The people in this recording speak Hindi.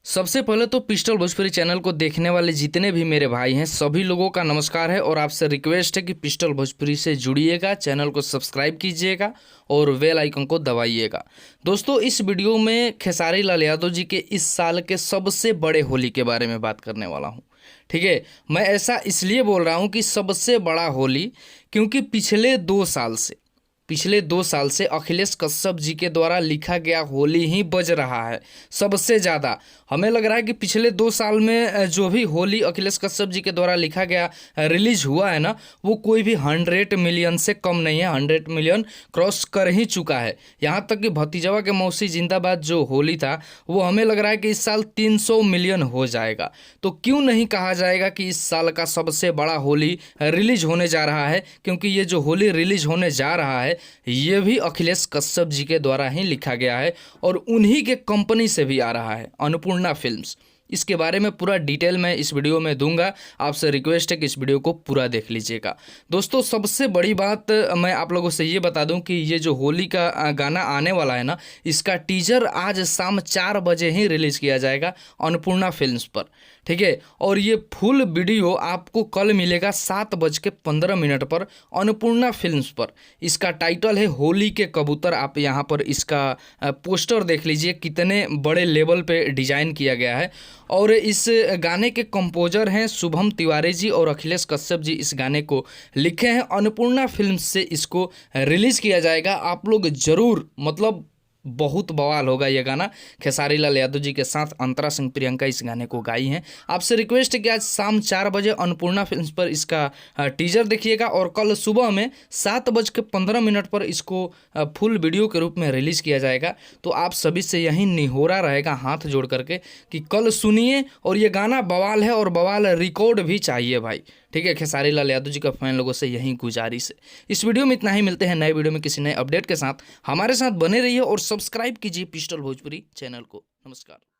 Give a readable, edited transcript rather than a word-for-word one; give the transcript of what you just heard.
सबसे पहले तो पिस्टल भोजपुरी चैनल को देखने वाले जितने भी मेरे भाई हैं सभी लोगों का नमस्कार है और आपसे रिक्वेस्ट है कि पिस्टल भोजपुरी से जुड़िएगा, चैनल को सब्सक्राइब कीजिएगा और बेल आइकन को दबाइएगा। दोस्तों, इस वीडियो में खेसारी लाल यादव जी के इस साल के सबसे बड़े होली के बारे में बात करने वाला हूँ। ठीक है, मैं ऐसा इसलिए बोल रहा हूँ कि सबसे बड़ा होली, क्योंकि पिछले 2 साल से अखिलेश कश्यप जी के द्वारा लिखा गया होली ही बज रहा है सबसे ज़्यादा। हमें लग रहा है कि पिछले 2 साल में जो भी होली अखिलेश कश्यप जी के द्वारा लिखा गया रिलीज हुआ है ना, वो कोई भी 100 मिलियन से कम नहीं है। 100 मिलियन क्रॉस कर ही चुका है। यहाँ तक कि भतीजवा के मौसी जिंदाबाद जो होली था वो हमें लग रहा है कि इस साल 300 मिलियन हो जाएगा। तो क्यों नहीं कहा जाएगा कि इस साल का सबसे बड़ा होली रिलीज होने जा रहा है, क्योंकि ये जो होली रिलीज होने जा रहा है ये भी अखिलेश कश्यप जी के द्वारा ही लिखा गया है और उन्हीं के कंपनी से भी आ रहा है, अन्नपूर्णा फिल्म्स। इसके बारे में पूरा डिटेल मैं इस वीडियो में दूंगा। आपसे रिक्वेस्ट है कि इस वीडियो को पूरा देख लीजिएगा। दोस्तों, सबसे बड़ी बात मैं आप लोगों से ये बता दूं कि ये जो होली का गाना आने वाला है ना, इसका टीजर आज शाम 4 बजे ही रिलीज़ किया जाएगा अन्नपूर्णा फिल्म्स पर। ठीक है, और ये फुल वीडियो आपको कल मिलेगा 7:15 पर अन्नपूर्णा फिल्म्स पर। इसका टाइटल है होली के कबूतर। आप यहाँ पर इसका पोस्टर देख लीजिए, कितने बड़े लेवल पे डिज़ाइन किया गया है। और इस गाने के कंपोजर हैं शुभम तिवारी जी और अखिलेश कश्यप जी इस गाने को लिखे हैं। अन्नपूर्णा फिल्म्स से इसको रिलीज़ किया जाएगा। आप लोग ज़रूर, मतलब बहुत बवाल होगा ये गाना। खेसारी लाल यादव जी के साथ अंतरा सिंह प्रियंका इस गाने को गाई हैं। आपसे रिक्वेस्ट है कि आज शाम 4 बजे अन्नपूर्णा फिल्म्स पर इसका टीजर देखिएगा और कल सुबह में 7:15 पर इसको फुल वीडियो के रूप में रिलीज़ किया जाएगा। तो आप सभी से यही निहोरा रहेगा हाथ जोड़ करके कि कल सुनिए, और ये गाना बवाल है और बवाल रिकॉर्ड भी चाहिए भाई। ठीक है, खेसारी लाल यादव जी का फैन लोगों से यही गुजारिश है। इस वीडियो में इतना ही। मिलते हैं नए वीडियो में किसी नए अपडेट के साथ। हमारे साथ बने रहिए और सब्सक्राइब कीजिए पिस्टल भोजपुरी चैनल को। नमस्कार।